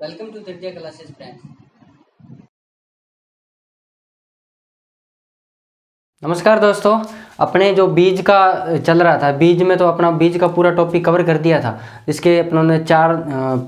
Welcome to Tirja Classes friends. नमस्कार दोस्तों, अपने जो बीज का चल रहा था, बीज में तो अपना बीज का पूरा टॉपिक कवर कर दिया था। इसके अपनों ने 4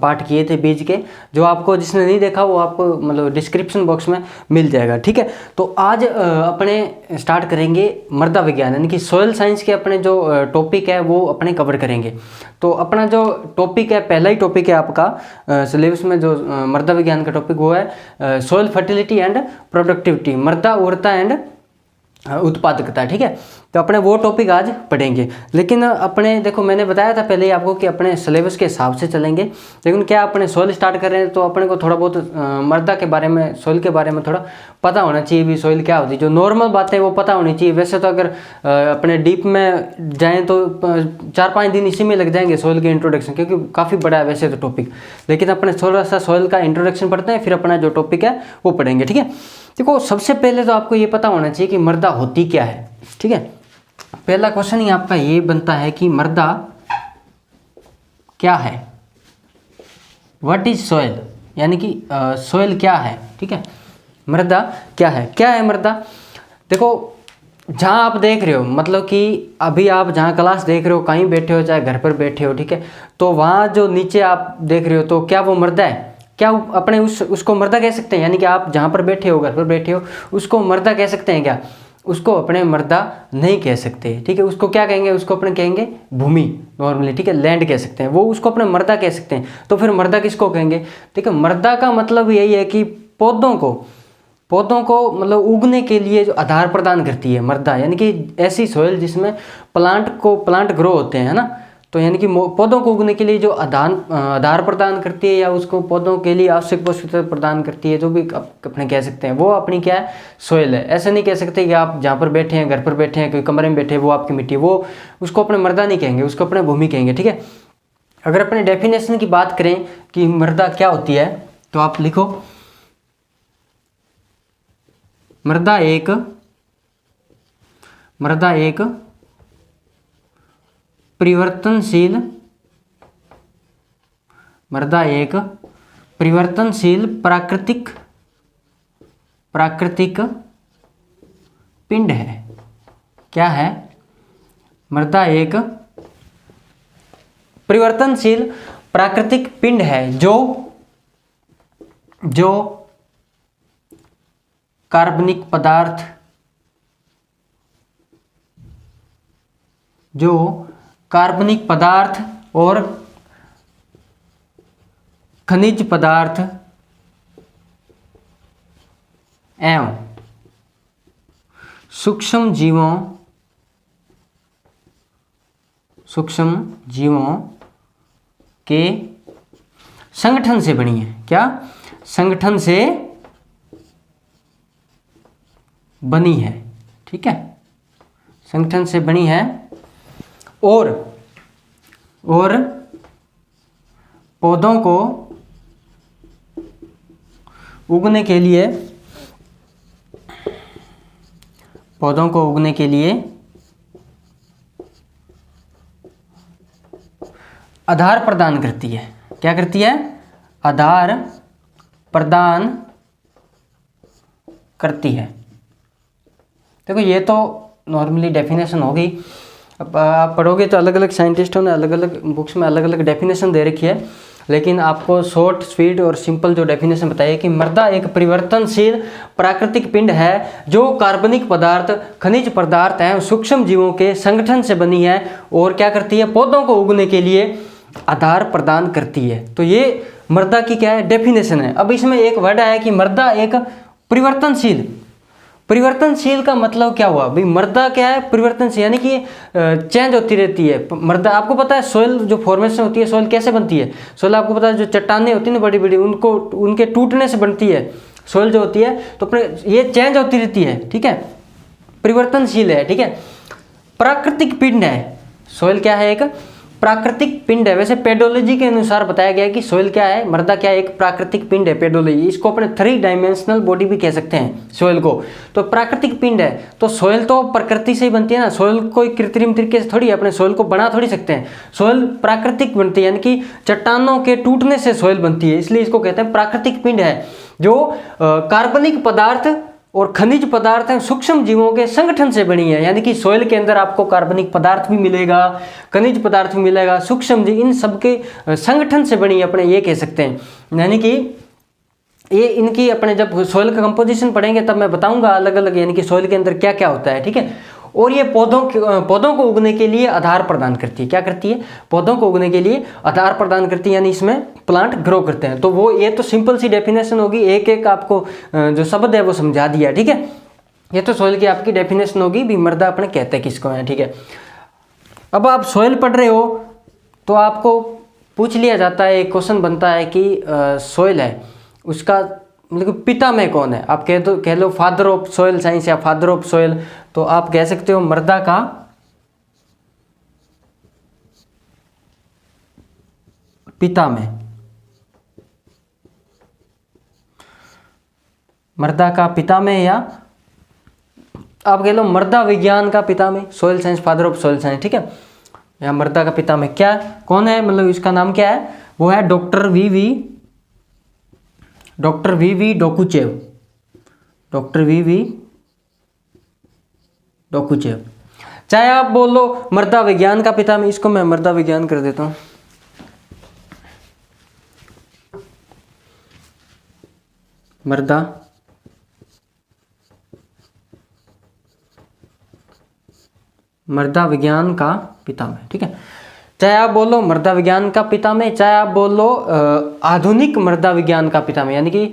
पार्ट किए थे बीज के। जो आपको जिसने नहीं देखा वो आपको मतलब डिस्क्रिप्शन बॉक्स में मिल जाएगा, ठीक है। तो आज अपने स्टार्ट करेंगे मृदा विज्ञान यानी कि सॉइल साइंस के अपने जो टॉपिक है वो अपने कवर करेंगे। तो अपना जो टॉपिक है, पहला ही टॉपिक है आपका सिलेबस में जो मृदा विज्ञान का टॉपिक वो है सॉइल फर्टिलिटी एंड प्रोडक्टिविटी, मृदा उर्वरता एंड उत्पादकता, ठीक है। तो अपने वो टॉपिक आज पढ़ेंगे। लेकिन अपने देखो, मैंने बताया था पहले ही आपको कि अपने सिलेबस के हिसाब से चलेंगे। लेकिन क्या अपने सॉइल स्टार्ट कर रहे हैं तो अपने को थोड़ा बहुत मृदा के बारे में, सॉइल के बारे में थोड़ा पता होना चाहिए भी। सॉइल क्या होती है, जो नॉर्मल बातें वो पता होनी चाहिए। वैसे तो अगर अपने डीप में जाएँ तो 4-5 दिन इसी में लग जाएंगे सॉइल के इंट्रोडक्शन, क्योंकि काफ़ी बड़ा है वैसे तो टॉपिक। लेकिन अपने थोड़ा सा सॉइल का इंट्रोडक्शन पढ़ते हैं, फिर अपना जो टॉपिक है वो पढ़ेंगे, ठीक है। देखो, सबसे पहले तो आपको ये पता होना चाहिए कि मृदा होती क्या है, ठीक है। पहला क्वेश्चन ही आपका ये बनता है कि मृदा क्या है, व्हाट इज सॉइल, यानी कि सॉइल क्या है, ठीक है। मृदा क्या है मृदा। देखो, जहाँ आप देख रहे हो, मतलब कि अभी आप जहाँ क्लास देख रहे हो, कहीं बैठे हो चाहे घर पर बैठे हो, ठीक है, तो वहाँ जो नीचे आप देख रहे हो तो क्या वो मृदा है? क्या अपने उसको मृदा कह सकते हैं? यानी कि आप जहाँ पर बैठे हो, घर पर बैठे हो, उसको मृदा कह सकते हैं क्या? उसको अपने मृदा नहीं कह सकते, ठीक है। उसको क्या कहेंगे? उसको अपने कहेंगे भूमि, नॉर्मली, ठीक है, लैंड कह सकते हैं। वो उसको अपने मृदा कह सकते हैं। तो फिर मृदा किसको कहेंगे? ठीक है, मृदा का मतलब यही है कि पौधों को मतलब उगने के लिए जो आधार प्रदान करती है मृदा, यानी कि ऐसी सॉइल जिसमें प्लांट ग्रो होते हैं, है ना। तो यानी कि पौधों को उगने के लिए जो आधार प्रदान करती है, या उसको पौधों के लिए आवश्यक पोषक प्रदान करती है, जो भी अपने कह सकते हैं, वो अपनी क्या है? सॉइल है। ऐसे नहीं कह सकते कि आप जहाँ पर बैठे हैं, घर पर बैठे हैं, कोई कमरे में बैठे हैं, वो आपकी मिट्टी, वो उसको अपने मृदा नहीं कहेंगे, उसको अपने भूमि कहेंगे, ठीक है। अगर अपने डेफिनेशन की बात करें कि मृदा क्या होती है, तो आप लिखो, मृदा एक परिवर्तनशील प्राकृतिक पिंड है। क्या है? मृदा एक परिवर्तनशील प्राकृतिक पिंड है जो कार्बनिक पदार्थ और खनिज पदार्थ एवं सूक्ष्म जीवों के संगठन से बनी है। क्या? संगठन से बनी है, ठीक है, संगठन से बनी है। और पौधों को उगने के लिए आधार प्रदान करती है। क्या करती है? आधार प्रदान करती है। देखो, ये तो नॉर्मली डेफिनेशन हो गई। अब आप पढ़ोगे तो अलग अलग साइंटिस्टों ने अलग अलग बुक्स में अलग अलग डेफिनेशन दे रखी है, लेकिन आपको शॉर्ट, स्वीट और सिंपल जो डेफिनेशन बताइए कि मृदा एक परिवर्तनशील प्राकृतिक पिंड है जो कार्बनिक पदार्थ, खनिज पदार्थ एवं सूक्ष्म जीवों के संगठन से बनी है और क्या करती है? पौधों को उगने के लिए आधार प्रदान करती है। तो ये मृदा की क्या है? डेफिनेशन है। अब इसमें एक वर्ड है कि मृदा एक परिवर्तनशील का मतलब क्या हुआ भाई? मृदा क्या है? परिवर्तनशील, यानी कि चेंज होती रहती है मृदा। आपको पता है सॉइल जो फॉर्मेशन होती है, सॉइल कैसे बनती है? सॉइल आपको पता है जो चट्टानें होती है ना बड़ी बड़ी, उनके टूटने से बनती है सॉइल जो होती है। तो अपने ये चेंज होती रहती है, ठीक है, परिवर्तनशील है, ठीक है। प्राकृतिक पिंड है सॉइल। क्या है? एक प्राकृतिक पिंड है। वैसे पेडोलॉजी के अनुसार बताया गया है कि सोइल क्या है, मृदा क्या है, एक प्राकृतिक पिंड है पेडोलॉजी। इसको अपने 3 डायमेंशनल बॉडी भी कह सकते हैं सोइल को। तो प्राकृतिक पिंड है, तो सोइल तो प्रकृति से ही बनती है ना, सोइल कोई कृत्रिम तरीके से थोड़ी अपने सोइल को बना थोड़ी सकते हैं। सोइल प्राकृतिक बनती है, यानी कि चट्टानों के टूटने से सोइल बनती है, इसलिए इसको कहते हैं प्राकृतिक पिंड है, जो कार्बनिक पदार्थ और खनिज पदार्थ हैं सूक्ष्म जीवों के संगठन से बनी है। यानी कि सोइल के अंदर आपको कार्बनिक पदार्थ भी मिलेगा, खनिज पदार्थ भी मिलेगा, सूक्ष्म जीव, इन सब के संगठन से बनी है, अपने ये कह सकते हैं। यानी कि ये इनकी अपने जब सोइल का कंपोजिशन पढ़ेंगे तब मैं बताऊंगा अलग अलग, यानी कि सोइल के अंदर क्या क्या होता है, ठीक है। और ये पौधों को उगने के लिए आधार प्रदान करती है। क्या करती है? पौधों को उगने के लिए आधार प्रदान करती है, यानी इसमें प्लांट ग्रो करते हैं। तो वो ये तो सिंपल सी डेफिनेशन होगी, एक एक आपको जो शब्द है वो समझा दिया, ठीक है। ये तो सोइल की आपकी डेफिनेशन होगी भी, मृदा अपने कहते हैं किसको है, ठीक है। अब आप सोइल पढ़ रहे हो तो आपको पूछ लिया जाता है, एक क्वेश्चन बनता है कि सोइल है उसका मतलब पिता में कौन है। आप कह लो फादर ऑफ सोइल साइंस या फादर ऑफ सोइल, तो आप कह सकते हो मृदा का पिता में, मृदा का पिता में, या आप कह लो मृदा विज्ञान का पिता में, soil science, father of soil science, ठीक है। या मृदा का पिता में क्या कौन है, मतलब इसका नाम क्या है, वो है doctor V V. Dokuchaev. Doctor V V. Dokuchaev. चाहे आप बोल लो मृदा विज्ञान का पिता में, इसको मैं मृदा विज्ञान कर देता हूं, मृदा विज्ञान का पिता में, ठीक है। चाहे आप बोल लो मृदा विज्ञान का पिता में, चाहे आप बोल लो आधुनिक मृदा विज्ञान का पिता में, यानी कि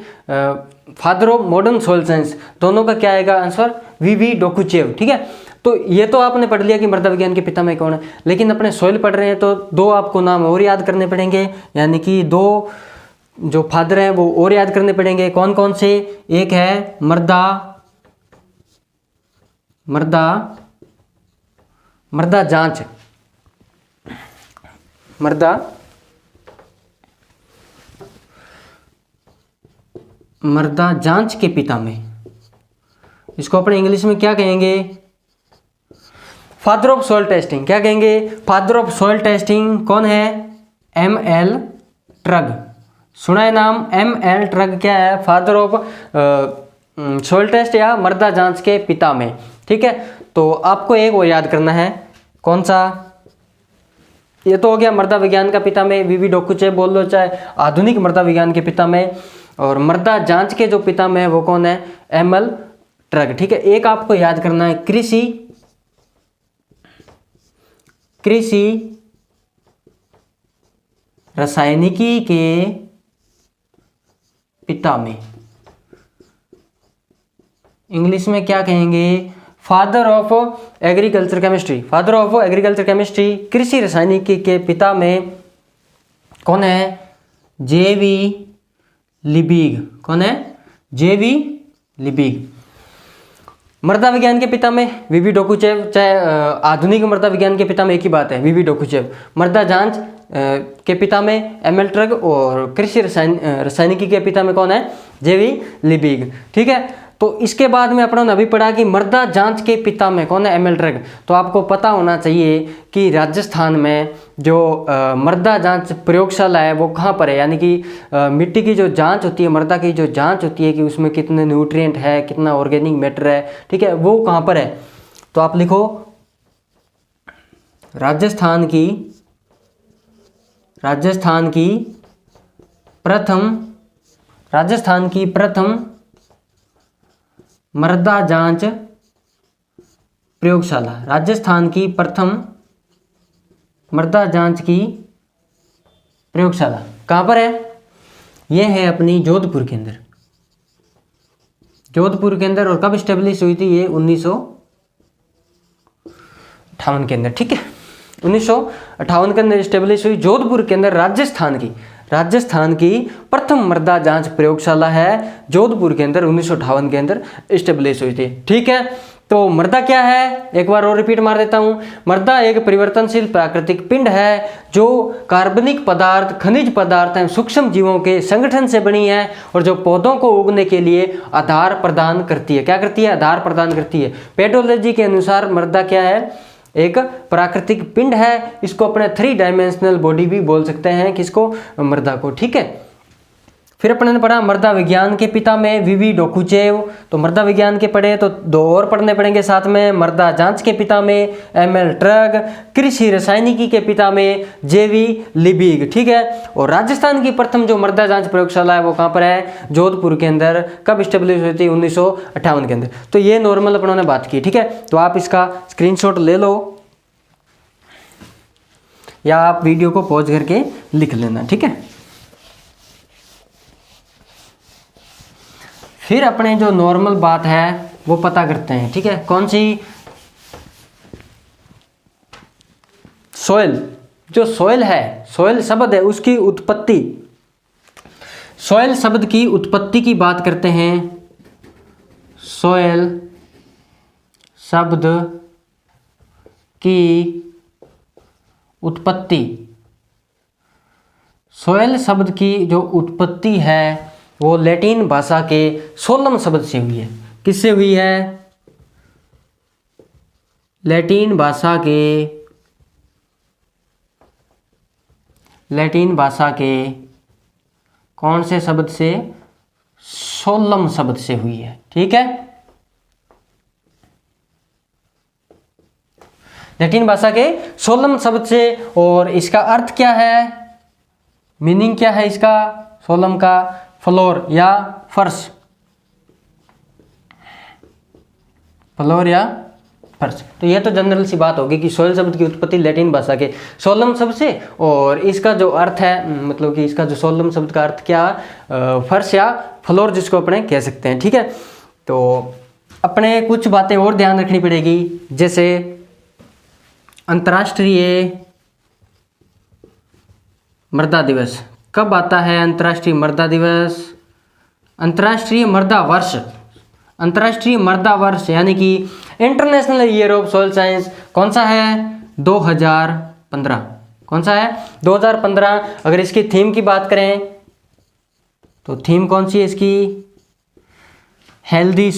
father of modern soil science, दोनों का क्या आएगा आंसर, वी.वी. डोकुचेव, ठीक है। तो ये तो आपने पढ़ लिया कि मृदा विज्ञान के पिता में कौन है, लेकिन अपने सोइल पढ़ रहे हैं तो 2 आपको नाम और याद करने पड़ेंगे, यानी कि 2 जो फादर हैं वो और याद करने पड़ेंगे। कौन कौन से? एक है मृदा जांच, मृदा जांच के पिता में, इसको अपने इंग्लिश में क्या कहेंगे, फादर ऑफ सॉइल टेस्टिंग। क्या कहेंगे? फादर ऑफ सॉइल टेस्टिंग कौन है? M.L. ट्रग। सुना है नाम M.L. ट्रग क्या है? फादर ऑफ सॉइल टेस्ट या मृदा जांच के पिता में, ठीक है। तो आपको एक और याद करना है, कौन सा? ये तो हो गया मृदा विज्ञान का पिता में, वी.वी. डोकुचेव बोल लो, चाहे आधुनिक मृदा विज्ञान के पिता में। और मृदा जांच के जो पिता में है वो कौन है? M.L. ट्रग, ठीक है। एक आपको याद करना है कृषि रसायनिकी के पिता में, इंग्लिश में क्या कहेंगे? Father of agriculture chemistry. Father of agriculture chemistry, कृषि रसायनिकी के पिता में कौन है? J.V. लिबिग। कौन है? J.V. लिबिग। मृदा विज्ञान के पिता में वी.वी. डोकुचेव, चाहे आधुनिक मृदा विज्ञान के पिता में एक ही बात है, वी.वी. डोकुचेव। मृदा जांच के पिता में M.L. ट्रग, और कृषि रसायनिकी के पिता में कौन है? J.V. लिबिग, ठीक है। तो इसके बाद में अपना अभी पढ़ा कि मृदा जांच के पिता में कौन है? M.L. ट्रग। तो आपको पता होना चाहिए कि राजस्थान में जो मृदा जांच प्रयोगशाला है वो कहाँ पर है, यानी कि मिट्टी की जो जांच होती है, मृदा की जो जांच होती है कि उसमें कितने न्यूट्रिएंट है, कितना ऑर्गेनिक मैटर है, ठीक है, वो कहाँ पर है? तो आप लिखो राजस्थान की प्रथम मृदा जांच प्रयोगशाला, राजस्थान की प्रथम मृदा जांच की प्रयोगशाला कहाँ पर है? यह है अपनी जोधपुर के अंदर, जोधपुर के अंदर। और कब स्टेब्लिश हुई थी ये? 1958 के अंदर, ठीक है। 1958 के अंदर स्टेब्लिश हुई, जोधपुर के अंदर। राजस्थान की प्रथम मृदा जांच प्रयोगशाला है जोधपुर के अंदर, 1958 के अंदर स्टेब्लिश हुई थी, ठीक है। तो मृदा क्या है, एक बार और रिपीट मार देता हूं। मृदा एक परिवर्तनशील प्राकृतिक पिंड है जो कार्बनिक पदार्थ, खनिज पदार्थ एवं सूक्ष्म जीवों के संगठन से बनी है और जो पौधों को उगने के लिए आधार प्रदान करती है। क्या करती है? आधार प्रदान करती है। पेडोलॉजी के अनुसार मृदा क्या है? एक प्राकृतिक पिंड है। इसको अपने 3 डायमेंशनल बॉडी भी बोल सकते हैं, किसको? मृदा को। ठीक है। फिर अपने ने पढ़ा मृदा विज्ञान के पिता में वीवी डोकुचेव, तो मृदा विज्ञान के पढ़े तो 2 और पढ़ने पड़ेंगे साथ में। मृदा जांच के पिता में एमएल ट्रग, कृषि रसायनिकी के पिता में जेवी लिबिग। ठीक है। और राजस्थान की प्रथम जो मृदा जांच प्रयोगशाला है वो कहाँ पर है? जोधपुर के अंदर। कब स्टेब्लिश हुई थी? 1958 के अंदर। तो ये नॉर्मल अपनों ने बात की। ठीक है। तो आप इसका स्क्रीनशॉट ले लो या आप वीडियो को पॉज करके लिख लेना। ठीक है। फिर अपने जो नॉर्मल बात है वो पता करते हैं। ठीक है। कौन सी? सोयल। जो सोयल है, सोयल शब्द है, उसकी उत्पत्ति, सोयल शब्द की उत्पत्ति की बात करते हैं। सोयल शब्द की उत्पत्ति, सोयल शब्द की जो उत्पत्ति है वो लैटिन भाषा के सोलम शब्द से हुई है। किससे हुई है? लैटिन भाषा के कौन से शब्द से? सोलम शब्द से हुई है। ठीक है। लैटिन भाषा के सोलम शब्द से। और इसका अर्थ क्या है? मीनिंग क्या है इसका? सोलम का फ्लोर या फर्श, फ्लोर या फर्श। तो ये तो जनरल सी बात होगी कि सोयल शब्द की उत्पत्ति लैटिन भाषा के सोलम शब्द से, और इसका जो अर्थ है, मतलब कि इसका जो सोलम शब्द का अर्थ क्या? फर्श या फ्लोर, जिसको अपने कह सकते हैं। ठीक है। तो अपने कुछ बातें और ध्यान रखनी पड़ेगी, जैसे अंतर्राष्ट्रीय मृदा दिवस कब आता है? अंतर्राष्ट्रीय मृदा दिवस, अंतर्राष्ट्रीय मृदा वर्ष, अंतर्राष्ट्रीय मृदा वर्ष यानी कि international year of soil science कौन सा है? 2015। कौन सा है? 2015। अगर इसकी थीम की बात करें तो थीम कौन सी है इसकी? Healthy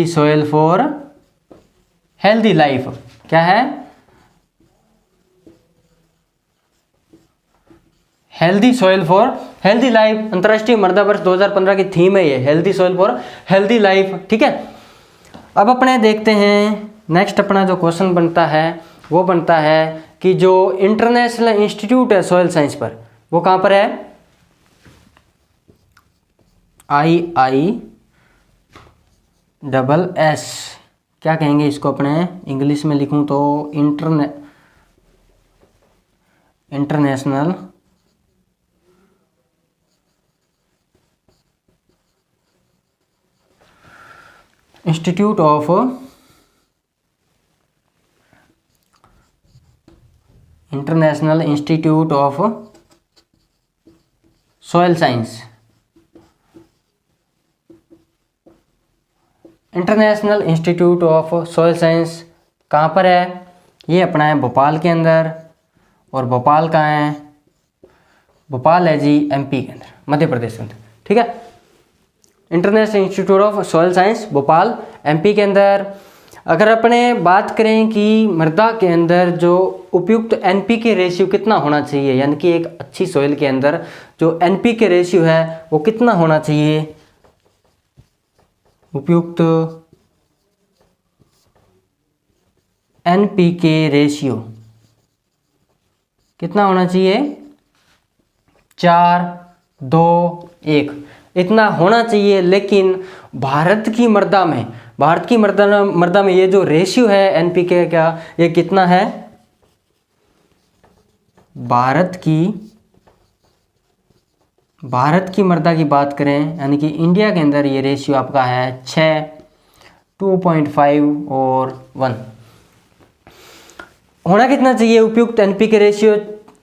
soil for healthy life. क्या है? Healthy soil for healthy life. अंतर्राष्ट्रीय मृदा वर्ष 2015 की थीम है ये, healthy soil for healthy life. ठीक है। अब अपने देखते हैं नेक्स्ट अपना जो क्वेश्चन बनता है वो बनता है कि जो इंटरनेशनल इंस्टीट्यूट है सॉइल साइंस पर, वो कहाँ पर है? IISS। क्या कहेंगे इसको अपने? इंग्लिश में लिखूं तो international institute of soil science. International institute of soil science कहाँ पर है? ये अपना है भोपाल के अंदर। और भोपाल कहाँ है? भोपाल है जी MP के अंदर, मध्य प्रदेश के अंदर। ठीक है। International institute of soil science Bhopal MP के अंदर। अगर अपने बात करें कि मृदा के अंदर जो उपयुक्त NPK रेशियो कितना होना चाहिए, यानी कि एक अच्छी सॉइल के अंदर जो NPK रेशियो है वो कितना होना चाहिए? उपयुक्त NPK रेशियो कितना होना चाहिए? 4:2:1 इतना होना चाहिए। लेकिन भारत की मृदा में ये जो रेशियो है NPK का, ये कितना है? भारत की मृदा की बात करें, यानी कि इंडिया के अंदर ये रेशियो आपका है 6, 2.5 और 1। होना कितना चाहिए उपयुक्त NPK रेशियो?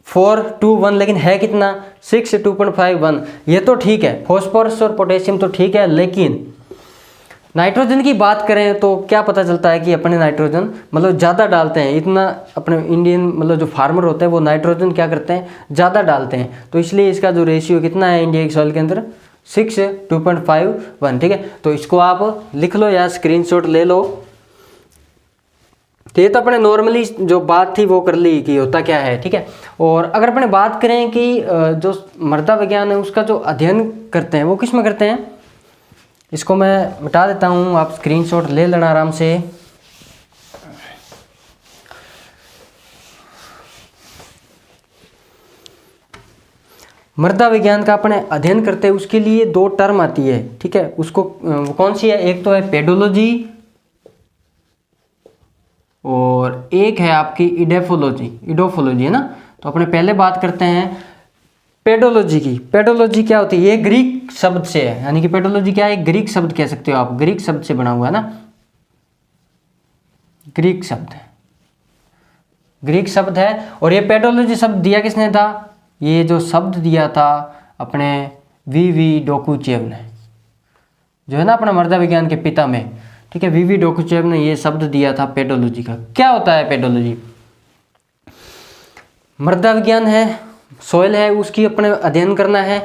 4:1, लेकिन है कितना? 6, 2.5, 1। ये तो ठीक है, फॉस्फोरस और पोटेशियम तो ठीक है, लेकिन नाइट्रोजन की बात करें तो क्या पता चलता है कि अपने नाइट्रोजन मतलब ज़्यादा डालते हैं, इतना अपने इंडियन मतलब जो फार्मर होते हैं वो नाइट्रोजन क्या करते हैं, ज़्यादा डालते हैं। तो इसलिए इसका जो रेशियो कितना है इंडिया की सॉइल के अंदर 6:2.51, ठीक है। तो इसको आप लिख लो या स्क्रीनशॉट ले लो। तो ये तो अपने नॉर्मली जो बात थी वो कर ली कि होता क्या है, ठीक है। और अगर अपने बात करें कि जो मृदा विज्ञान है उसका जो अध्ययन करते हैं वो किस में करते हैं, इसको मैं मिटा देता हूँ, आप स्क्रीनशॉट ले लेना आराम से। मृदा विज्ञान का अपने अध्ययन करते हैं उसके लिए 2 टर्म आती है, ठीक है। उसको वो कौन सी है, एक तो है पेडोलॉजी और एक है आपकी इडोफोलॉजी है ना। तो अपने पहले बात करते हैं पेडोलॉजी की। पेडोलॉजी क्या होती है, ये ग्रीक शब्द से है, यानी कि पेडोलॉजी क्या है, ग्रीक शब्द कह सकते हो आप, ग्रीक शब्द से बना हुआ है ना, ग्रीक शब्द है। और ये पेडोलॉजी शब्द दिया किसने था, ये जो शब्द दिया था अपने वीवी डोकुचेव ने, जो है ना अपना मृदा विज्ञान के पिता में, ठीक है। वीवी डोकुचेव ने ये शब्द दिया था पेडोलॉजी का। क्या होता है पेडोलॉजी, मृदा विज्ञान है, सॉइल है, उसकी अपने अध्ययन करना है।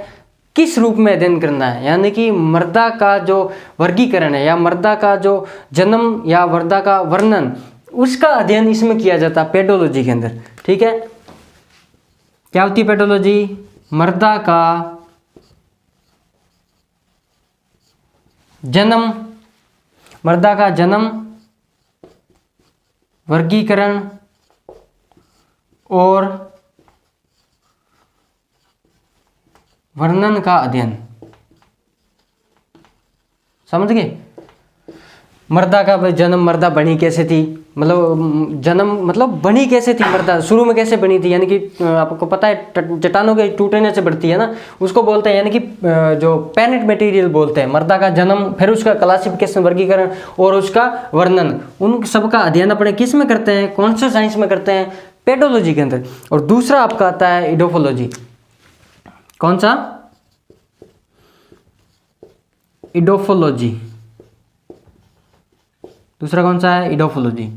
किस रूप में अध्ययन करना है, यानी कि मृदा का जो वर्गीकरण है या मृदा का जो जन्म या मृदा का वर्णन, उसका अध्ययन इसमें किया जाता है पेडोलॉजी के अंदर, ठीक है। क्या होती है पेडोलॉजी, मृदा का जन्म, वर्गीकरण और वर्णन का अध्ययन। समझ गए, मृदा का जन्म, मृदा बनी कैसे थी, मतलब जन्म मतलब बनी कैसे थी मृदा, शुरू में कैसे बनी थी, यानी कि आपको पता है चट्टानों के टूटने से बढ़ती है ना, उसको बोलते हैं, यानी कि जो पेनेट मटेरियल बोलते हैं। मृदा का जन्म, फिर उसका क्लासिफिकेशन, वर्गीकरण और उसका वर्णन, उन सब का अध्ययन अपने किस में करते हैं, कौन से साइंस में करते हैं, पेडोलॉजी के अंदर। और दूसरा आपका आता है इडोफोलॉजी। कौन सा, इडोफोलॉजी। दूसरा कौन सा है, इडोफोलॉजी।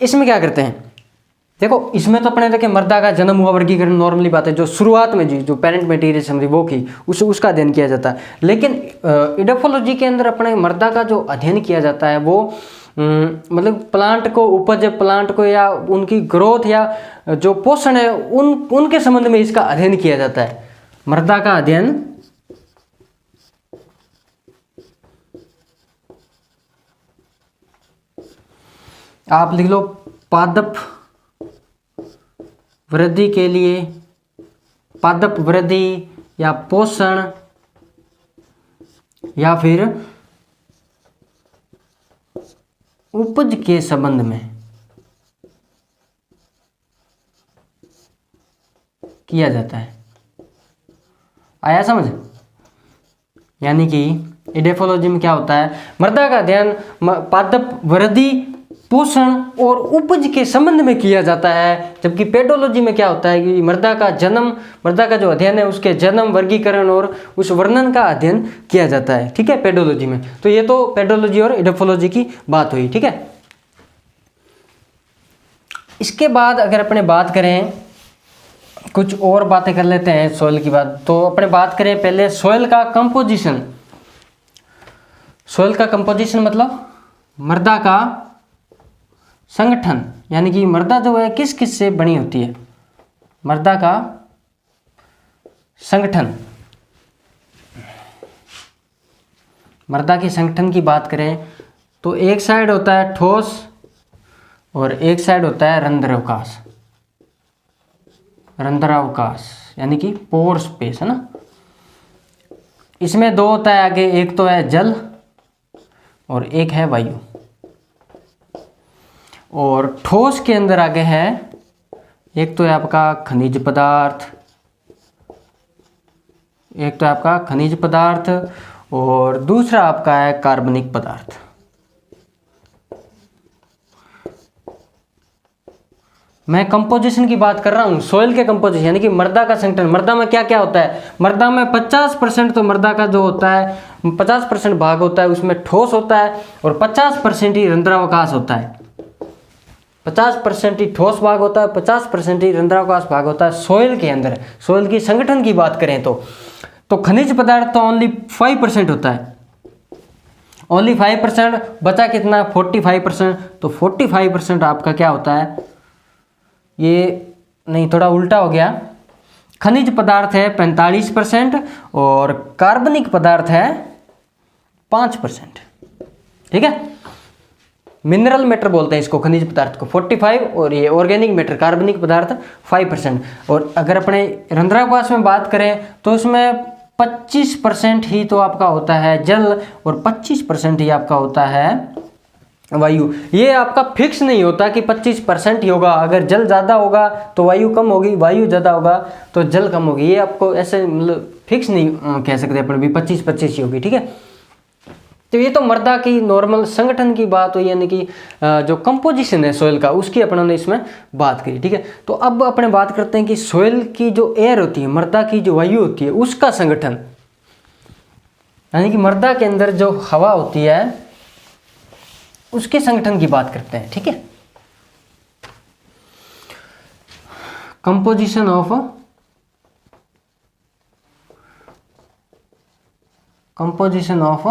इसमें क्या करते हैं, देखो इसमें तो अपने देखे मृदा का जन्म हुआ, वर्गीकरण नॉर्मली बात है, जो शुरुआत में जी जो पेरेंट मटेरियल समझी वो की उसका अध्ययन किया जाता है। लेकिन इडोफोलॉजी के अंदर अपने मृदा का जो अध्ययन किया जाता है वो मतलब प्लांट को उपज, प्लांट को या उनकी ग्रोथ या जो पोषण है उनके संबंध में इसका अध्ययन किया जाता है। मृदा का अध्ययन आप लिख लो, पादप वृद्धि के लिए, पादप वृद्धि या पोषण या फिर उपज के संबंध में किया जाता है। आया समझ, यानी कि इडोफोलॉजी में क्या होता है, मृदा का अध्ययन पादप वृद्धि, पोषण और उपज के संबंध में किया जाता है। जबकि पेडोलॉजी में क्या होता है कि मृदा का जन्म, मृदा का जो अध्ययन है उसके जन्म, वर्गीकरण और उस वर्णन का अध्ययन किया जाता है, ठीक है, पेडोलॉजी में। तो ये तो पेडोलॉजी और इडोफोलॉजी की बात हुई, ठीक है। इसके बाद अगर अपने बात करें, कुछ और बातें कर लेते हैं सॉइल की बात। तो अपने बात करें पहले सॉइल का कंपोजिशन। सॉइल का कंपोजिशन मतलब मृदा का संगठन, यानी कि मृदा जो है किस किस से बनी होती है, मृदा का संगठन। मृदा के संगठन की बात करें तो एक साइड होता है ठोस और एक साइड होता है रंध्रावकाश। रंध्रावकाश यानी कि पोर स्पेस है ना। इसमें 2 होता है आगे, एक तो है जल और एक है वायु। और ठोस के अंदर आगे है, एक तो है आपका खनिज पदार्थ, एक तो है आपका खनिज पदार्थ और दूसरा आपका है कार्बनिक पदार्थ। मैं कंपोजिशन की बात कर रहा हूँ, सोइल के कंपोजिशन यानी कि मृदा का संगठन। मृदा में क्या क्या होता है, मृदा में 50% तो मृदा का जो होता है 50% भाग होता है उसमें ठोस होता है और 50% ही रंध्रावकाश होता है। 50% ही ठोस भाग होता है, 50% ही रंध्रावकाश भाग होता है सोइल के अंदर। सोइल की संगठन की बात करें तो खनिज पदार्थ तो ओनली 5% होता है, ओनली 5%। बचा कितना 45%। तो 45% आपका क्या होता है, ये नहीं थोड़ा उल्टा हो गया, खनिज पदार्थ है 45% और कार्बनिक पदार्थ है 5%। ठीक है, मिनरल मैटर बोलते हैं इसको, खनिज पदार्थ को 45 और ये ऑर्गेनिक मैटर कार्बनिक पदार्थ 5%। और अगर अपने रंध्रावकाश में बात करें तो उसमें 25% ही तो आपका होता है जल और 25% ही आपका होता है वायु। ये आपका फिक्स नहीं होता कि 25% ही होगा, अगर जल ज़्यादा होगा तो वायु कम होगी, वायु ज़्यादा होगा तो जल कम होगी। ये आपको ऐसे मतलब फिक्स नहीं कह सकते अपन भी 25-25 ही होगी। ठीक है, तो ये तो मृदा की नॉर्मल संगठन की बात हुई, यानी कि जो कंपोजिशन है सोइल का उसकी अपन ने इसमें बात करी। ठीक है, तो अब अपने बात करते हैं कि सोइल की जो एयर होती है, मृदा की जो वायु होती है उसका संगठन, यानी कि मृदा के अंदर जो हवा होती है उसके संगठन की बात करते हैं। ठीक है, कंपोजिशन ऑफ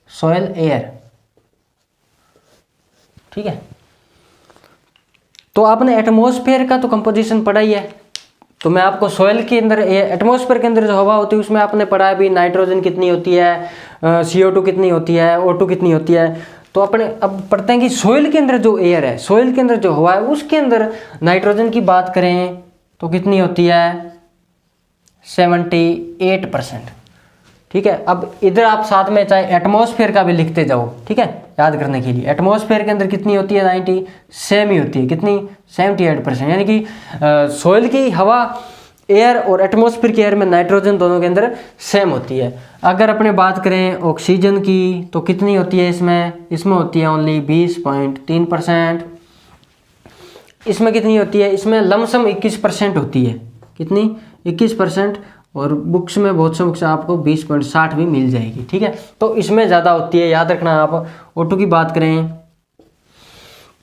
सोइल एयर। ठीक है, तो आपने एटमॉस्फेयर का तो कंपोजिशन पढ़ा ही है, तो मैं आपको सोइल के अंदर एटमॉस्फेयर के अंदर जो हवा होती है उसमें आपने पढ़ा है भी नाइट्रोजन कितनी होती है, CO2 कितनी होती है, O2 कितनी होती है। तो अपने अब पढ़ते हैं कि सोइल के अंदर जो एयर है, सोइल के अंदर जो हवा है उसके अंदर नाइट्रोजन की बात करें तो कितनी होती है 78%। ठीक है, अब इधर आप साथ में चाहे एटमॉस्फेयर का भी लिखते जाओ। ठीक है, याद करने के लिए एटमॉस्फेयर के अंदर कितनी होती है 90 सेम ही होती है, कितनी 78%। यानी कि सोइल की हवा एयर और एटमॉस्फेयर की एयर में नाइट्रोजन दोनों के अंदर सेम होती है। अगर अपने बात करें ऑक्सीजन की तो कितनी होती है इसमें होती है ओनली 20.3%। इसमें कितनी होती है, इसमें लमसम 21% होती है, कितनी 21%। और बुक्स में बहुत से बुक्स आपको 20.60 भी मिल जाएगी। ठीक है, तो इसमें ज़्यादा होती है, याद रखना। आप O2 की बात करें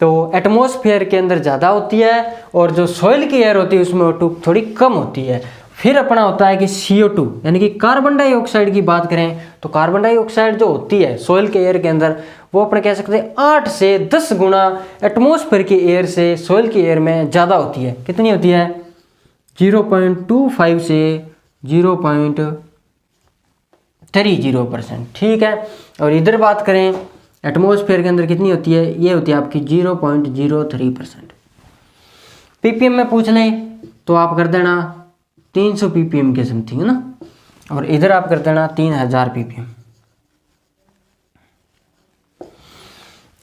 तो एटमॉस्फेयर के अंदर ज़्यादा होती है और जो सोइल की एयर होती है उसमें O2 थोड़ी कम होती है। फिर अपना होता है कि CO2 यानी कि कार्बन डाइऑक्साइड की बात करें तो कार्बन डाइऑक्साइड जो होती है सोइल के एयर के अंदर वो अपने कह सकते हैं 8 से 10 गुना एटमॉस्फेयर की एयर से सोइल की एयर में ज़्यादा होती है। कितनी होती है 0.25 से 0.30%। ठीक है, और इधर बात करें एटमॉस्फेयर के अंदर कितनी होती है, ये होती है आपकी 0.03%। ppm में पूछ ले तो आप कर देना 300 ppm के समथिंग है ना, और इधर आप कर देना 3000 ppm।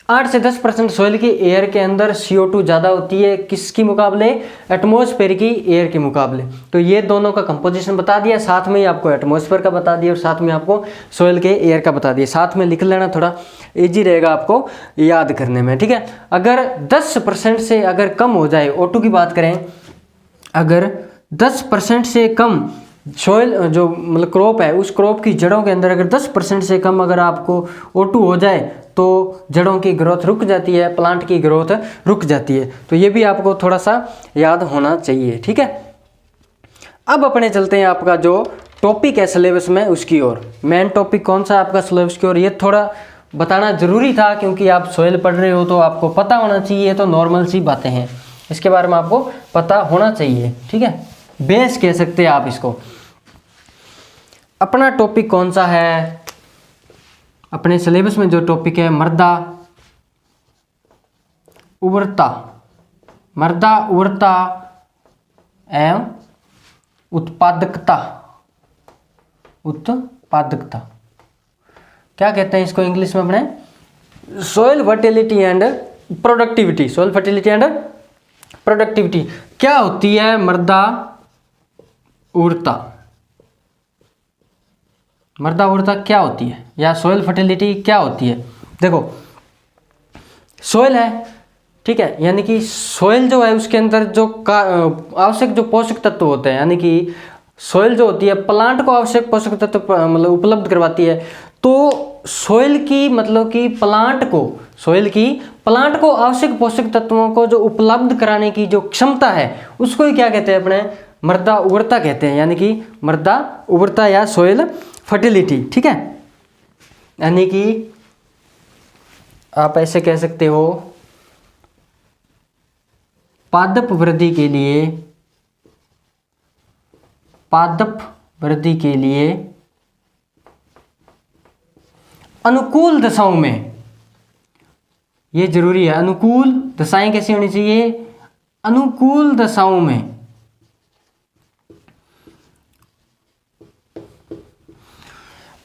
8 से 10% सोइल की एयर के अंदर CO2 ज़्यादा होती है, किसकी मुकाबले एटमॉस्फेयर की एयर के मुकाबले। तो ये दोनों का कंपोजिशन बता दिया, साथ में ही आपको एटमॉस्फेयर का बता दिया और साथ में आपको सोइल के एयर का बता दिया। साथ में लिख लेना, थोड़ा इजी रहेगा आपको याद करने में। ठीक है, अगर 10% से अगर कम हो जाए O2 की बात करें, अगर 10% से कम सोइल जो मतलब क्रॉप है उस क्रॉप की जड़ों के अंदर अगर 10% से कम अगर आपको O2 हो जाए तो जड़ों की ग्रोथ रुक जाती है, प्लांट की ग्रोथ रुक जाती है। तो ये भी आपको थोड़ा सा याद होना चाहिए। ठीक है, अब अपने चलते हैं आपका जो टॉपिक है सिलेबस में उसकी ओर। मेन टॉपिक कौन सा आपका सिलेबस की ओर, ये थोड़ा बताना जरूरी था क्योंकि आप सोइल पढ़ रहे हो तो आपको पता होना चाहिए। तो नॉर्मल सी बातें हैं, इसके बारे में आपको पता होना चाहिए। ठीक है, बेस कह सकते हैं आप इसको। अपना टॉपिक कौन सा है, अपने सिलेबस में जो टॉपिक है मृदा उर्वरता एवं उत्पादकता। क्या कहते हैं इसको इंग्लिश में अपने, soil fertility and productivity. Soil fertility and productivity क्या होती है, मृदा उर्वरता क्या होती है या सोइल फर्टिलिटी क्या होती है। देखो सोइल है, ठीक है, यानी कि सोइल जो है उसके अंदर जो आवश्यक जो पोषक तत्व होते हैं, यानी कि सोइल जो होती है प्लांट को आवश्यक पोषक तत्व मतलब उपलब्ध करवाती है। तो सोइल की मतलब कि प्लांट को आवश्यक पोषक तत्वों को जो उपलब्ध कराने की जो क्षमता है उसको ही क्या कहते हैं अपने मृदा उर्वरता कहते हैं, यानी कि मृदा उर्वरता या सोइल फर्टिलिटी। ठीक है, यानी कि आप ऐसे कह सकते हो पादप वृद्धि के लिए अनुकूल दशाओं में, ये जरूरी है, अनुकूल दशाएं कैसी होनी चाहिए, अनुकूल दशाओं में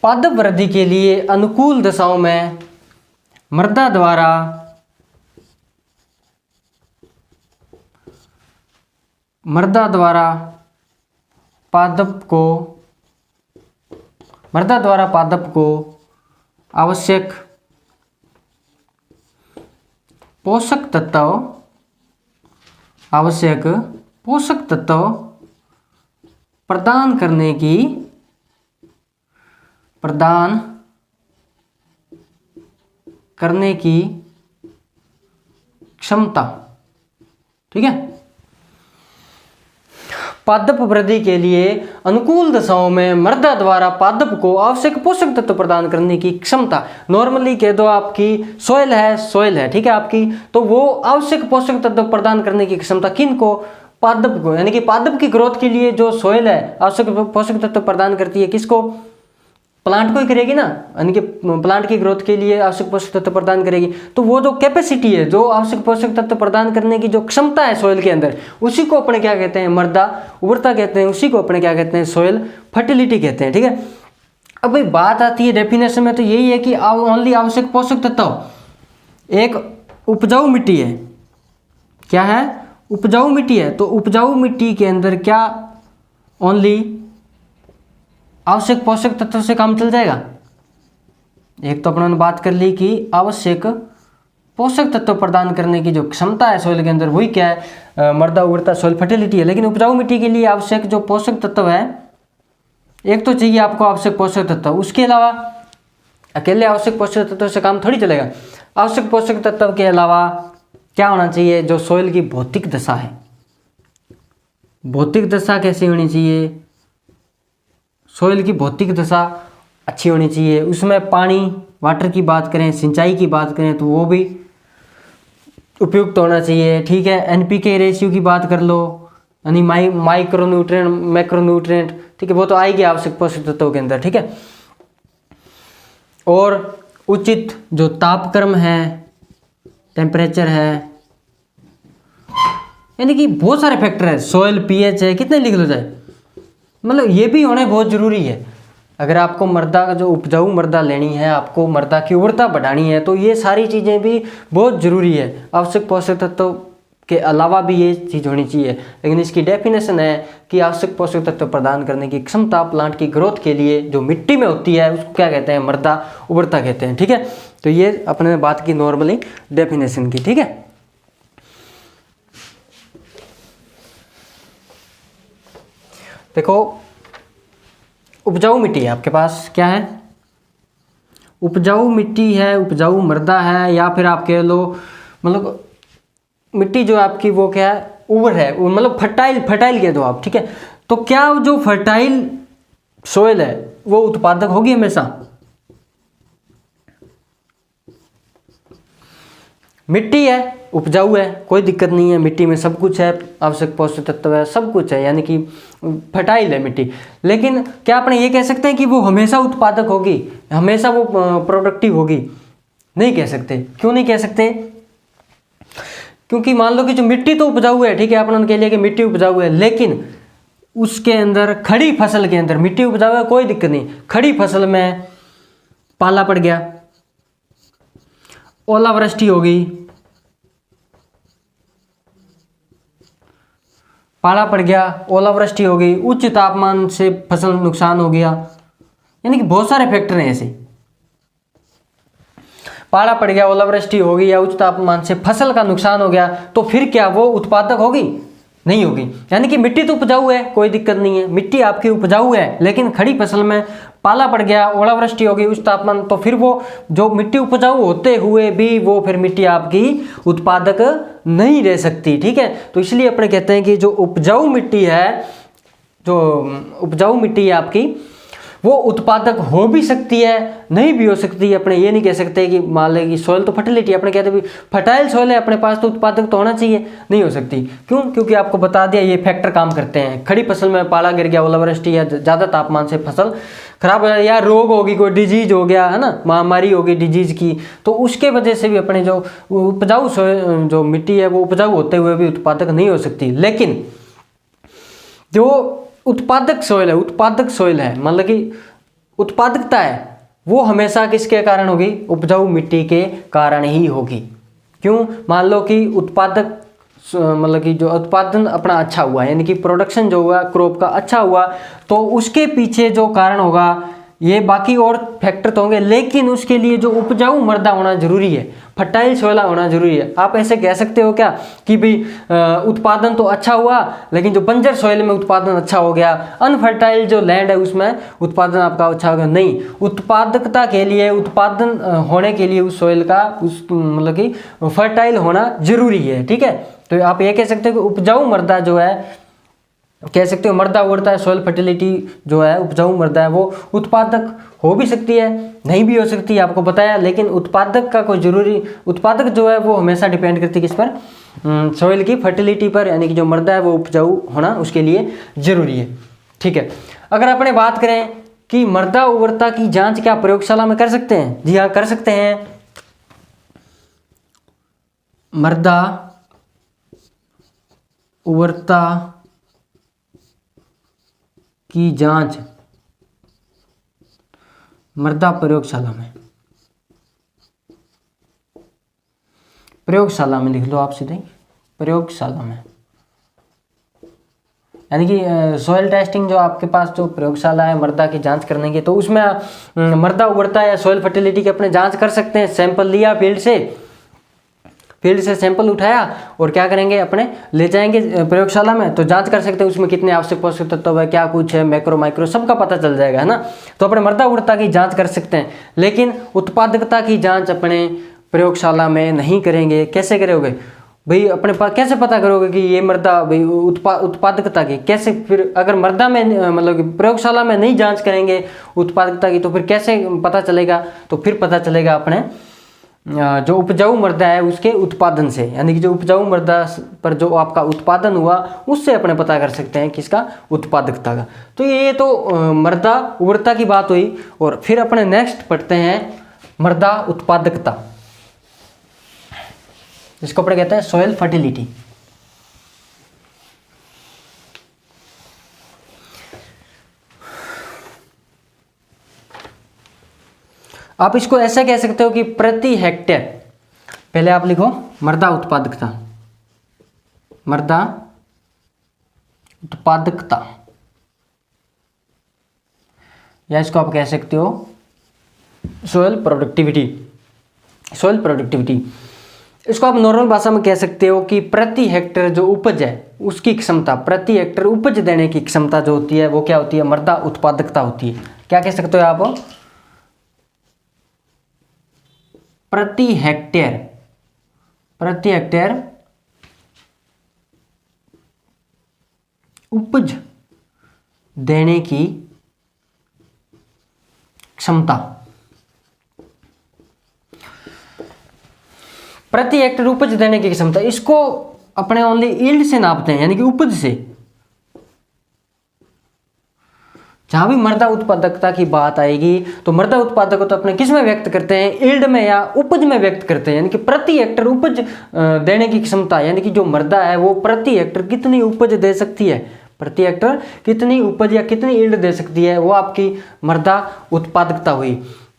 पादप वृद्धि के लिए अनुकूल दशाओं में मृदा द्वारा पादप को आवश्यक पोषक तत्व प्रदान करने की क्षमता। ठीक है, पादप वृद्धि के लिए अनुकूल दशाओं में मृदा द्वारा पादप को आवश्यक पोषक तत्व प्रदान करने की क्षमता। नॉर्मली कह दो आपकी सोइल है, ठीक है आपकी, तो वो आवश्यक पोषक तत्व प्रदान करने की क्षमता किन को, पादप को, यानी कि पादप की ग्रोथ के लिए जो सोइल है आवश्यक पोषक तत्व प्रदान करती है, किसको, प्लांट को ही करेगी ना, यानी कि प्लांट की ग्रोथ के लिए आवश्यक पोषक तत्व प्रदान करेगी। तो वो जो कैपेसिटी है, जो आवश्यक पोषक तत्व प्रदान करने की जो क्षमता है सोइल के अंदर, उसी को अपने क्या कहते हैं, मृदा उर्वरता कहते हैं, उसी को अपने क्या कहते हैं, सोइल फर्टिलिटी कहते हैं। ठीक है, अब भाई बात आती है डेफिनेशन में, तो यही है कि ओनली आवश्यक पोषक तत्व एक उपजाऊ मिट्टी है, क्या है, उपजाऊ मिट्टी है। तो उपजाऊ मिट्टी के अंदर क्या ओनली आवश्यक पोषक तत्व से काम चल जाएगा। एक तो अपनों ने बात कर ली कि आवश्यक पोषक तत्व प्रदान करने की जो क्षमता है सोइल के अंदर, वही क्या है, मृदा उर्वरता, सोइल फर्टिलिटी है। लेकिन उपजाऊ मिट्टी के लिए आवश्यक जो पोषक तत्व है, एक तो चाहिए आपको आवश्यक पोषक तत्व, उसके अलावा अकेले आवश्यक पोषक तत्व से काम थोड़ी चलेगा। आवश्यक पोषक तत्व के अलावा क्या होना चाहिए, जो सोइल की भौतिक दशा है, भौतिक दशा कैसी होनी चाहिए, सोइल की भौतिक दशा अच्छी होनी चाहिए। उसमें पानी, वाटर की बात करें, सिंचाई की बात करें, तो वो भी उपयुक्त होना चाहिए। ठीक है, एनपीके रेशियो की बात कर लो, यानी माइक्रो न्यूट्रिएंट, मैक्रो न्यूट्रिएंट, ठीक है, वो तो आएगी आवश्यक पोषक तत्वों के अंदर। ठीक है, और उचित जो तापक्रम है, टेम्परेचर है, यानी कि बहुत सारे फैक्टर है, सोइल पीएच है, कितने लिख लो जाए, मतलब ये भी होने बहुत ज़रूरी है। अगर आपको मृदा का जो उपजाऊ मृदा लेनी है, आपको मृदा की उर्वरता बढ़ानी है, तो ये सारी चीज़ें भी बहुत ज़रूरी है। आवश्यक पोषक तत्व के अलावा भी ये चीज़ होनी चाहिए। लेकिन इसकी डेफिनेशन है कि आवश्यक पोषक तत्व प्रदान करने की क्षमता प्लांट की ग्रोथ के लिए जो मिट्टी में होती है, उसको क्या कहते हैं, मृदा उर्वरता कहते हैं। ठीक है, तो ये अपने बात की नॉर्मली डेफिनेशन की। ठीक है, देखो उपजाऊ मिट्टी है आपके पास, क्या है, उपजाऊ मिट्टी है, उपजाऊ मृदा है, या फिर आप कह लो मतलब मिट्टी जो आपकी वो क्या है, उर्वर है, मतलब फर्टाइल कह दो आप। ठीक है, तो क्या जो फर्टाइल सोइल है वो उत्पादक होगी हमेशा, मिट्टी है उपजाऊ है, कोई दिक्कत नहीं है, मिट्टी में सब कुछ है, आवश्यक पोषक तत्व है, सब कुछ है, यानी कि फर्टाइल है मिट्टी। लेकिन क्या अपने ये कह सकते हैं कि वो हमेशा उत्पादक होगी, हमेशा वो प्रोडक्टिव होगी, नहीं कह सकते। क्यों नहीं कह सकते, क्योंकि मान लो कि जो मिट्टी तो उपजाऊ है, ठीक है, अपन कह लिया कि मिट्टी उपजाऊ है, लेकिन उसके अंदर खड़ी फसल के अंदर मिट्टी उपजाऊ है, कोई दिक्कत नहीं, खड़ी फसल में पाला पड़ गया, ओलावृष्टि हो गई, पाला पड़ गया, ओलावृष्टि हो गई, उच्च तापमान से फसल नुकसान हो गया, यानी कि बहुत सारे फैक्टर हैं ऐसे। पाला पड़ गया, ओलावृष्टि हो गई या उच्च तापमान से फसल का नुकसान हो गया, तो फिर क्या वो उत्पादक होगी? नहीं होगी। यानी कि मिट्टी तो उपजाऊ है, कोई दिक्कत नहीं है, मिट्टी आपकी उपजाऊ है, लेकिन खड़ी फसल में पाला पड़ गया, ओलावृष्टि हो गई, उच्च तापमान, तो फिर वो जो मिट्टी उपजाऊ होते हुए भी वो फिर मिट्टी आपकी उत्पादक नहीं रह सकती। ठीक है, तो इसलिए अपने कहते हैं कि जो उपजाऊ मिट्टी है, जो उपजाऊ मिट्टी है आपकी, वो उत्पादक हो भी सकती है, नहीं भी हो सकती है। अपने ये नहीं कह सकते कि मान लें कि सॉइल तो फर्टिलिटी, अपने कहते हैं फर्टाइल सॉइल है अपने पास तो उत्पादक तो होना चाहिए, नहीं हो सकती। क्यों? क्योंकि आपको बता दिया ये फैक्टर काम करते हैं। खड़ी फसल में पाला गिर गया, ओलावृष्टि या ज़्यादा तापमान से फसल खराब हो जाए, या रोग होगी, कोई डिजीज हो गया है ना, महामारी होगी डिजीज की, तो उसके वजह से भी अपने जो उपजाऊ जो मिट्टी है वो उपजाऊ होते हुए भी उत्पादक नहीं हो सकती। लेकिन जो उत्पादक सॉइल है, मतलब कि उत्पादकता है, वो हमेशा किसके कारण होगी? उपजाऊ मिट्टी के कारण ही होगी। क्यों? मान लो कि उत्पादक मतलब कि जो उत्पादन अपना अच्छा हुआ, यानी कि प्रोडक्शन जो हुआ क्रॉप का अच्छा हुआ, तो उसके पीछे जो कारण होगा, ये बाकी और फैक्टर तो होंगे, लेकिन उसके लिए जो उपजाऊ मृदा होना जरूरी है, फर्टाइल सॉइल होना जरूरी है। आप ऐसे कह सकते हो क्या कि भाई उत्पादन तो अच्छा हुआ, लेकिन जो बंजर सॉइल में उत्पादन अच्छा हो गया, अनफर्टाइल जो लैंड है उसमें उत्पादन आपका अच्छा हो गया? नहीं, उत्पादकता के लिए, उत्पादन होने के लिए उस सॉइल का उस मतलब कि फर्टाइल होना जरूरी है। ठीक है, तो आप ये कह सकते हो कि उपजाऊ मृदा जो है, कह सकते हो मृदा उर्वरता है, सॉइल फर्टिलिटी जो है, उपजाऊ मृदा है, वो उत्पादक हो भी सकती है, नहीं भी हो सकती है, आपको बताया। लेकिन उत्पादक का कोई जरूरी, उत्पादक जो है वो हमेशा डिपेंड करती है किस पर? सॉइल की फर्टिलिटी पर, यानी कि जो मृदा है वो उपजाऊ होना उसके लिए जरूरी है। ठीक है, अगर अपने बात करें कि मृदा उर्वरता की जांच क्या प्रयोगशाला में कर सकते हैं? जी हाँ, कर सकते हैं। मृदा उर्वरता की जांच मृदा प्रयोगशाला में, प्रयोगशाला में लिख लो आप सीधे, प्रयोगशाला में, यानी कि सॉइल टेस्टिंग जो आपके पास जो प्रयोगशाला है मृदा की जांच करने की, तो उसमें मृदा उर्वरता या सॉइल फर्टिलिटी की अपने जांच कर सकते हैं। सैंपल लिया फील्ड से सैंपल उठाया और क्या करेंगे, अपने ले जाएंगे प्रयोगशाला में, तो जांच कर सकते हैं उसमें कितने आवश्यक पोषक तत्व है, क्या कुछ है, मैक्रो माइक्रो सबका पता चल जाएगा, है ना। तो अपने मृदा उर्वरता की जांच कर सकते हैं, लेकिन उत्पादकता की जांच अपने प्रयोगशाला में नहीं करेंगे। कैसे करोगे भाई? अपने पास कैसे पता करोगे कि ये मृदा भाई उत्पादकता की कैसे? फिर अगर मृदा में मतलब कि प्रयोगशाला में नहीं जांच करेंगे उत्पादकता की, तो फिर कैसे पता चलेगा? तो फिर पता चलेगा अपने जो उपजाऊ मृदा है उसके उत्पादन से, यानी कि जो उपजाऊ मृदा पर जो आपका उत्पादन हुआ उससे अपने पता कर सकते हैं किसका? उत्पादकता का। तो ये तो मृदा उर्वरता की बात हुई। और फिर अपने नेक्स्ट पढ़ते हैं मृदा उत्पादकता, जिसको अपने कहते हैं सॉइल फर्टिलिटी। आप इसको ऐसा कह सकते हो कि प्रति हेक्टेयर, पहले आप लिखो मृदा उत्पादकता, मृदा उत्पादकता, या इसको आप कह सकते हो सॉइल प्रोडक्टिविटी। सॉइल प्रोडक्टिविटी इसको आप नॉर्मल भाषा में कह सकते हो कि प्रति हेक्टेयर जो उपज है उसकी क्षमता, प्रति हेक्टेयर उपज देने की क्षमता जो होती है वो क्या होती है? मृदा उत्पादकता होती है। क्या कह सकते हो आप? प्रति हेक्टेयर उपज देने की क्षमता, प्रति हेक्टेयर उपज देने की क्षमता, इसको अपने ओनली यील्ड से नापते हैं, यानी कि उपज से। जहां भी मृदा उत्पादकता की बात आएगी तो मृदा उत्पादकता तो अपने किस में व्यक्त करते हैं? यील्ड में या उपज में व्यक्त करते हैं, यानी कि प्रति हेक्टेयर उपज देने की क्षमता, यानी कि जो मृदा है वो प्रति हेक्टेयर कितनी उपज दे सकती है, प्रति हेक्टेयर कितनी उपज या कितनी यील्ड दे सकती है, वो आपकी मृदा उत्पादकता हुई।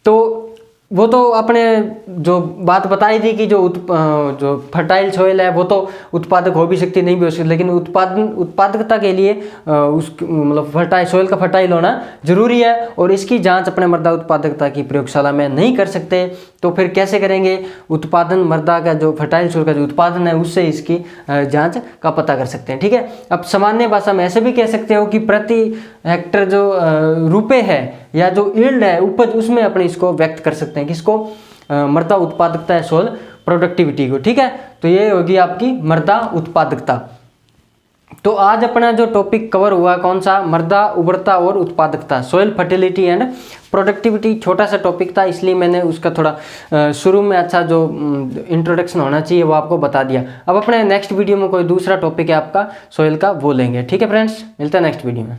तो वो तो आपने जो बात बताई थी कि जो फर्टाइल सॉइल है वो तो उत्पादक हो भी सकती है, नहीं भी हो सकती, लेकिन उत्पादकता के लिए उस मतलब फर्टाइल सॉइल का फर्टाइल होना जरूरी है, और इसकी जांच अपने मृदा उत्पादकता की प्रयोगशाला में नहीं कर सकते। तो फिर कैसे करेंगे? उत्पादन मृदा का जो फर्टाइल सॉइल का जो उत्पादन है उससे इसकी जांच का पता कर सकते हैं। ठीक है, अब सामान्य भाषा में ऐसे भी कह सकते हो कि प्रति हेक्टर जो रुपए है या जो यील्ड है उपज, उसमें अपने इसको व्यक्त कर सकते हैं, किसको? मृदा उत्पादकता है, सॉइल प्रोडक्टिविटी को। ठीक है, तो ये होगी आपकी मृदा उत्पादकता। तो आज अपना जो टॉपिक कवर हुआ कौन सा? मृदा उर्वरता और उत्पादकता, सॉइल फर्टिलिटी एंड प्रोडक्टिविटी। छोटा सा टॉपिक था इसलिए मैंने उसका थोड़ा शुरू में अच्छा जो इंट्रोडक्शन होना चाहिए वो आपको बता दिया। अब अपने नेक्स्ट वीडियो में कोई दूसरा टॉपिक है आपका सॉइल का, वो लेंगे। ठीक है फ्रेंड्स, मिलते हैं नेक्स्ट वीडियो में।